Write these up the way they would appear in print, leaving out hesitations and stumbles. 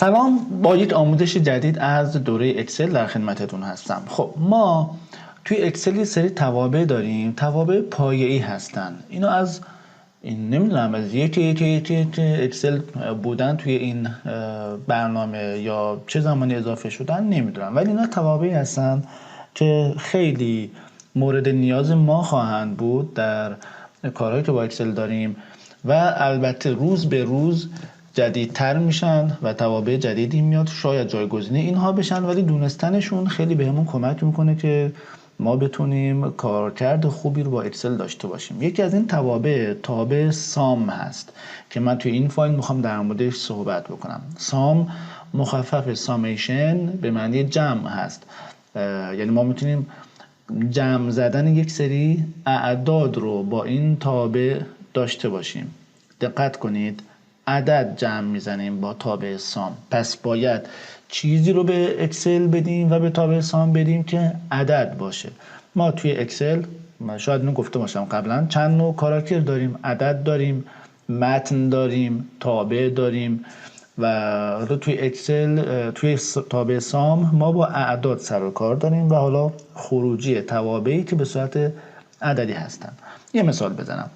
سلام، با یک آموزش جدید از دوره اکسل در خدمتتون هستم. خب ما توی اکسل یه سری توابع داریم، توابع پایه‌ای هستن. اینو از این نمیدونم از یک اکسل بودن توی این برنامه یا چه زمانی اضافه شدن نمیدونم، ولی اینا توابعی هستن که خیلی مورد نیاز ما خواهند بود در کارهایی که با اکسل داریم و البته روز به روز جدیدتر میشن و توابع جدیدی میاد، شاید جایگزین اینها بشن، ولی دونستنشون خیلی بهمون کمک میکنه که ما بتونیم کارکرد خوبی رو با اکسل داشته باشیم. یکی از این توابع سام هست که من توی این فایل میخوام در موردش صحبت بکنم. سام مخفف سامیشن به معنی جمع هست، یعنی ما میتونیم جمع زدن یک سری اعداد رو با این تابع داشته باشیم. دقت کنید، عدد جمع میزنیم با تابع سام، پس باید چیزی رو به اکسل بدیم و به تابع سام بدیم که عدد باشه. ما توی اکسل شاید اینو گفته باشم قبلا چند نوع کاراکتر داریم، عدد داریم، متن داریم، تابع داریم و توی اکسل توی تابع سام ما با اعداد سر و کار داریم و حالا خروجی توابعی که به صورت عددی هستن. یه مثال بزنم.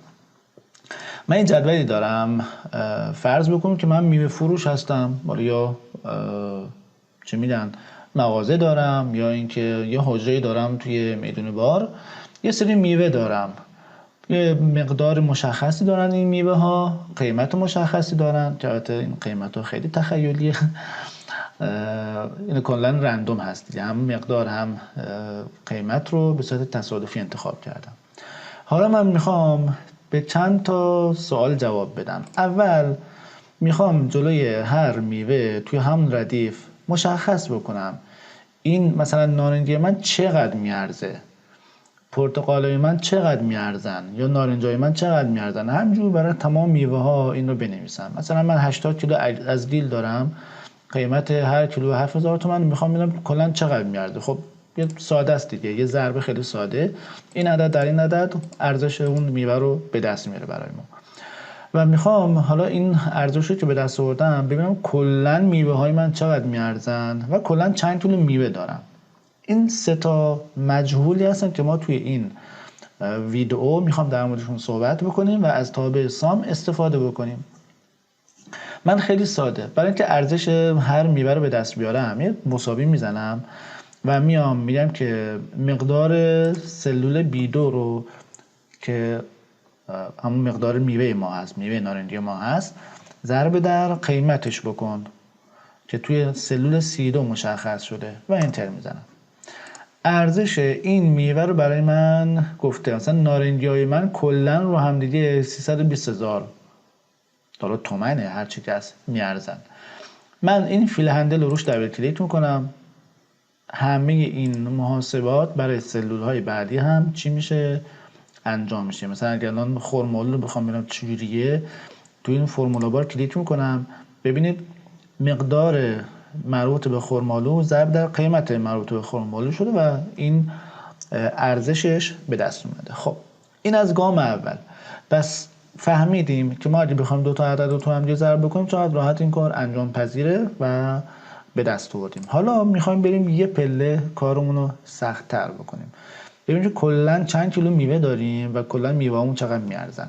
من این جدولی دارم، فرض بکنم که من میوه فروش هستم یا چه میدن مغازه دارم یا اینکه یه حجره دارم توی میدون بار، یه سری میوه دارم، یه مقدار مشخصی دارن این میوه ها، قیمت مشخصی دارن که البته این قیمت ها خیلی تخیلیه این کلا رندوم هست، هم مقدار هم قیمت رو به صورت تصادفی انتخاب کردم. حالا من میخوام به چند تا سوال جواب بدم. اول میخوام جلوی هر میوه توی همون ردیف مشخص بکنم این مثلا نارنجی من چقدر میارزه، پرتقالای من چقدر میارزن یا نارنجای من چقدر میارزن. همینجور برای تمام میوه ها این رو بنویسم. مثلا من 80 کیلو از دیل دارم، قیمت هر کیلو 7000 تومان، میخوام ببینم کلا چقدر میارزه. خب یه ساده است دیگه، یه ضرب خیلی ساده، این عدد در این عدد ارزش اون میوه رو به دست میاره برای ما. و میخوام حالا این ارزش رو که به دست آوردم ببینم کلا میوه های من چقدر میارزن و کلا چند کیلو میوه دارم. این سه تا مجهولی هستن که ما توی این ویدئو میخوام در موردشون صحبت بکنیم و از تابع سام استفاده بکنیم. من خیلی ساده برای اینکه ارزش هر میوه رو به دست بیارم یه مساوی میزنم و میگم که مقدار سلول B2 رو که همون مقدار میوه ما هست، میوه نارنجی ما هست، ضرب در قیمتش بکن که توی سلول C2 مشخص شده و انتر میزنم. ارزش این میوه رو برای من گفته، مثلا نارنجی های من کلن رو هم دیگه 320,000 دلار تومنه، هر چی که هست میارزن. من این فیل هندل رو روش دبل کلیک میکنم، همه این محاسبات برای سلول های بعدی هم چی میشه انجام میشه. مثلا اگر الان فرمول رو بخوام ببینم چجوریه، تو این فرمولا بار کلیک میکنم، ببینید مقدار مربوط به خرمالو ضرب در قیمت مربوط به خرمالو شده و این ارزشش به دست اومده. خب این از گام اول. پس فهمیدیم که ما اگه بخوایم دو تا عدد رو تو هم دیگه ضرب بکنیم چقدر راحت این کار انجام پذیره و به دست آوردیم. حالا میخوایم بریم یه پله کارمون رو سخت‌تر بکنیم، ببینیم که کلا چند کیلو میوه داریم و کلا میوه‌مون چقدر میارزن.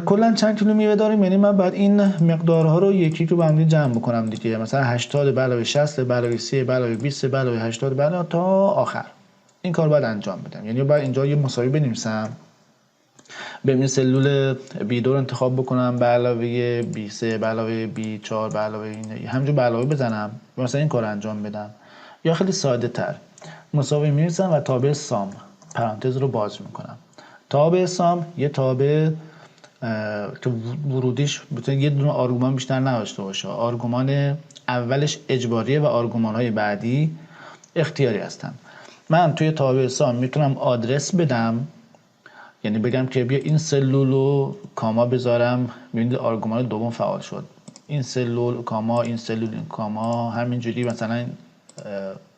کلا چند کیلو میوه داریم یعنی من بعد این مقدارها رو یکی رو با هم جمع بکنم دیگه. مثلا 80 به علاوه 60 به علاوه 30 به علاوه 20 به علاوه 80 به علاوه تا آخر این کار باید انجام بدم. یعنی باید اینجا یه مساوی بنویسم، ببینید سلول B2 رو انتخاب بکنم به علاوه B3 به علاوه B4 به علاوه این همینجور به علاوه بزنم مثلا این کار انجام بدم، یا خیلی ساده تر مساوی می‌نویسم و تابع سام پرانتز رو باز میکنم. تابع سام یه تابع که ورودیش بتونه یه دونه آرگومان بیشتر نداشته باشه، آرگومان اولش اجباریه و آرگومان‌های بعدی اختیاری هستن. من توی تابع سام میتونم آدرس بدم، یعنی بگم که بیا این سلول رو کاما بذارم، ببینید آرگومان دوم فعال شد، این سلول کاما این سلول این کاما، همینجوری مثلا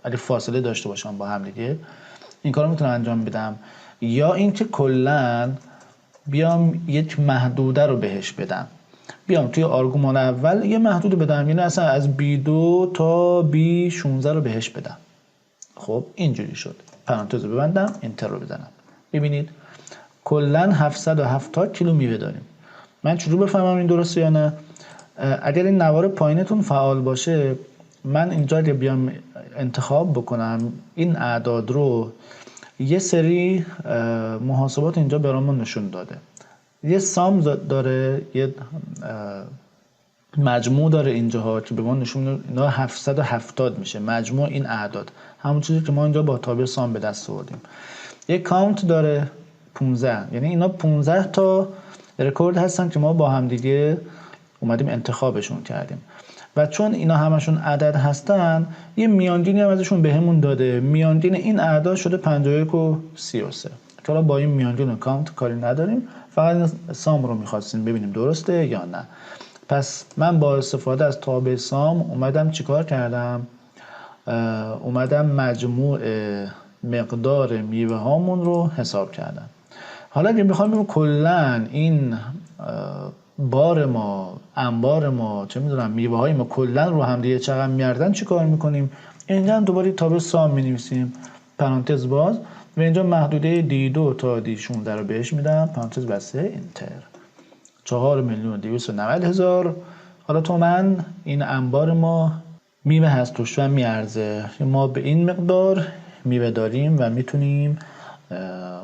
اگه فاصله داشته باشم با هم دیگه این کارو میتونم انجام بدم. یا اینکه کلا بیام یک محدوده رو بهش بدم، بیام توی آرگومان اول یه محدود بدم، یعنی اصلا از B2 تا B16 رو بهش بدم. خب اینجوری شد. پرانتز رو ببندم، انتر رو بزنم. ببینید کلا 770 کیلو میوه داریم. من چجور بفهمم این درسته یا نه؟ اگر این نوار پایینتون فعال باشه، من اینجا اگه بیام انتخاب بکنم این اعداد رو، یه سری محاسبات اینجا برامون نشون داده. یه سام داره، یه مجموع داره اینجاها که به ما نشون میده اینا 770 میشه مجموع این اعداد، همون چیزی که ما اینجا با تابع سام به دست آوردیم. یه کانت داره 15، یعنی اینا 15 تا رکورد هستن که ما با هم دیگه اومدیم انتخابشون کردیم و چون اینا همشون عدد هستن یه میانگینی هم ازشون بهمون داده. میانگین این اعداد شده 51 و 33. حالا با این میانگین و کانت کاری نداریم، فقط سام رو می‌خواستیم ببینیم درسته یا نه. پس من با استفاده از تابع سام اومدم چیکار کردم؟ اومدم مجموع مقدار میوه هامون رو حساب کردم. حالا اگه میخوایم ببینیم کلا این بار ما، انبار ما، چه میدونم میوه های ما کلا رو هم دیگه چقدر میاردن چیکار میکنیم؟ اینجا دوباره تابع سام مینویسیم، پرانتز باز، و اینجا محدوده D2 تا D16 رو بهش میدم، پرانتز بسته، انتر. 4,290,000 حالا تومن این انبار ما میوه هست توش و میارزه. ما به این مقدار میوه داریم و میتونیم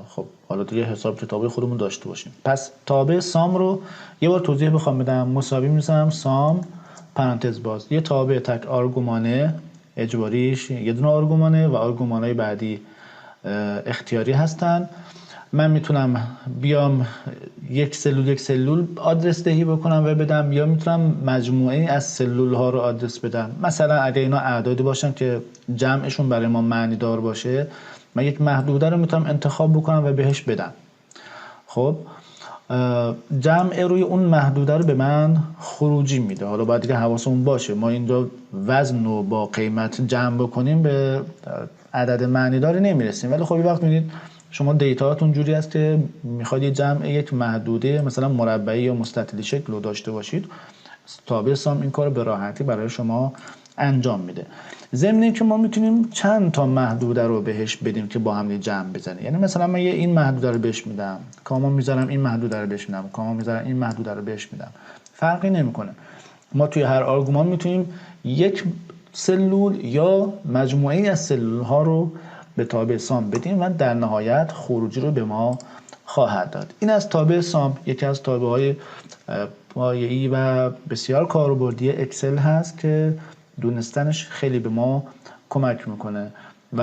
خب حالا دیگه حساب کتابی خودمون داشته باشیم. پس تابع سام رو یه بار توضیح بخوام بدم، مساوی می‌ذارم سام پرانتز باز، یه تابع تک آرگومانه اجباریش یه دونه آرگومانه و آرگومانای بعدی اختیاری هستن. من میتونم بیام یک سلول آدرس دهی بکنم و بدم، یا میتونم مجموعه از سلول ها رو آدرس بدم. مثلا اگه اینا اعدادی باشن که جمعشون برای ما معنی دار باشه، من یک محدوده رو میتونم انتخاب بکنم و بهش بدم. خب جمع روی اون محدوده رو به من خروجی میده. حالا باید دیگه حواسمون باشه ما اینجا وزن رو با قیمت جمع بکنیم به عدد معنی داری نمیرسیم، ولی خب یه وقت میدید شما دیتاهاتون جوری است که میخواد یه جمع یک محدوده مثلا مربعی یا مستطیلی شکل رو داشته باشید، تابع سام این کار به راحتی برای شما انجام میده. ضمن که ما میتونیم چند تا محدوده رو بهش بدیم که با هم جمع بزنه. یعنی مثلا من این محدوده رو بهش میدم، کاما میذارم این محدوده رو بهش میدم، کاما میذارم این محدوده رو بهش میدم، فرقی نمیکنه. ما توی هر آرگومان میتونیم یک سلول یا مجموعه از سلول ها رو به تابع سام بدیم و در نهایت خروجی رو به ما خواهد داد. این از تابع سام، یکی از تابع های پایه‌ای و بسیار کاربردی اکسل هست که دونستنش خیلی به ما کمک میکنه و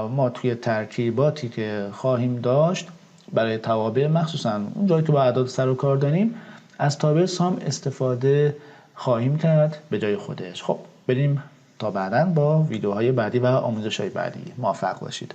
ما توی ترکیباتی که خواهیم داشت برای توابع، مخصوصا اون جایی که با اعداد سر و کار داریم، از تابع سام استفاده خواهیم کرد به جای خودش. خب بریم تا بعداً با ویدیوهای بعدی و آموزش‌های بعدی. موفق باشید.